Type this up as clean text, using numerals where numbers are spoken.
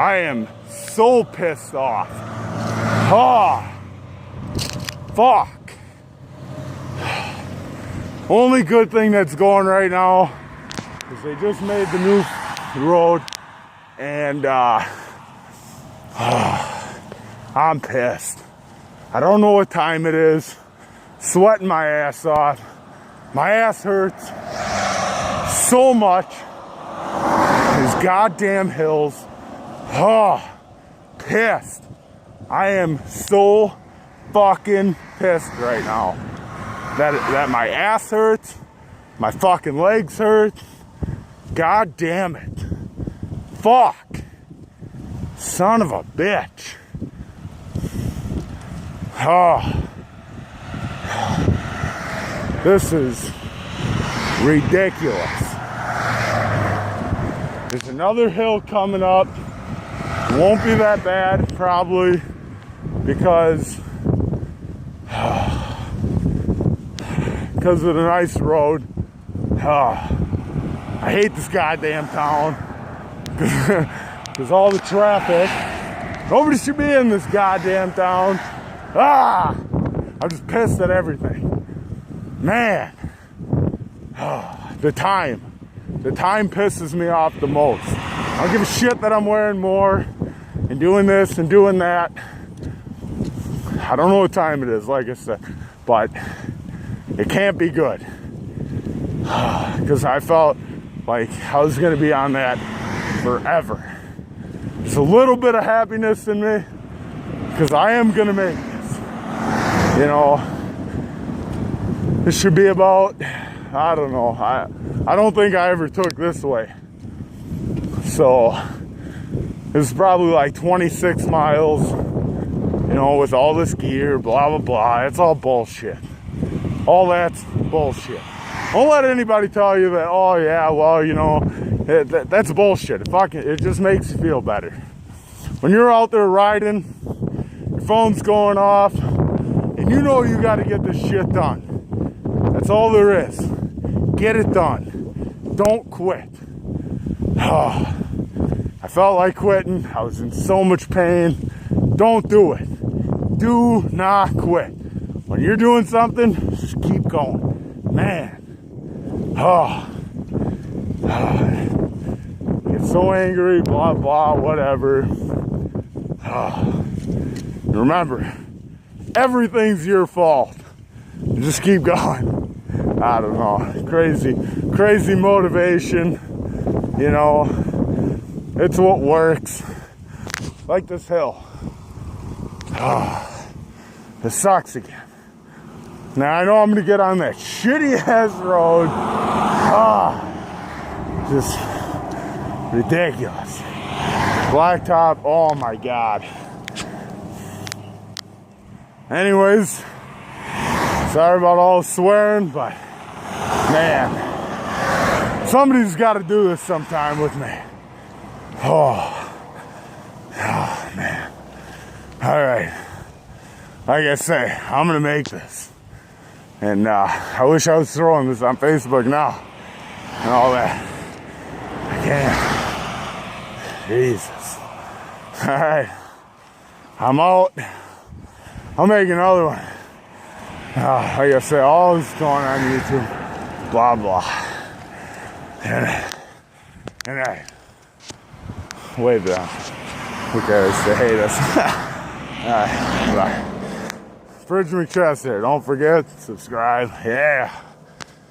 I am so pissed off. Oh, fuck. Only good thing that's going right now is they just made the new road, and I'm pissed. I don't know what time it is. Sweating my ass off. My ass hurts so much. These goddamn hills. Oh, pissed. I am so fucking pissed right now. That my ass hurts. My fucking legs hurt. God damn it. Fuck. Son of a bitch. Oh. This is ridiculous. There's another hill coming up. It won't be that bad, probably, because of the nice road. I hate this goddamn town because all the traffic. Nobody should be in this goddamn town. I'm just pissed at everything. Man, the time pisses me off the most. I don't give a shit that I'm wearing more and doing this and doing that. I don't know what time it is, like I said, but it can't be good. Because I felt like I was going to be on that forever. There's a little bit of happiness in me because I am going to make this. You know, this should be about, I don't know, I don't think I ever took this way. So, it's probably like 26 miles, you know, with all this gear, blah, blah, blah. It's all bullshit. All that's bullshit. Don't let anybody tell you that, oh yeah, well, you know, that's bullshit. It just makes you feel better. When you're out there riding, your phone's going off, and you know you got to get this shit done. That's all there is. Get it done. Don't quit. I felt like quitting. I was in so much pain. Don't do it. Do not quit. When you're doing something, just keep going. Man. Get so angry, blah, blah, whatever. Remember, everything's your fault. Just keep going. I don't know. Crazy motivation. You know, it's what works. Like this hill. This sucks again. Now I know I'm gonna get on that shitty ass road. Just ridiculous. Blacktop, oh my God. Anyways, sorry about all the swearing, but man, somebody's got to do this sometime with me. Oh man. All right. Like I say, I'm gonna make this. And I wish I was throwing this on Facebook now and all that. I can't. Jesus. All right. I'm out. I'll make another one. Like I say, all this going on YouTube. Blah, blah. And I wave down. Who cares? They hate us. All right. Bye. Fridgemcchesthair. Don't forget, subscribe. Yeah.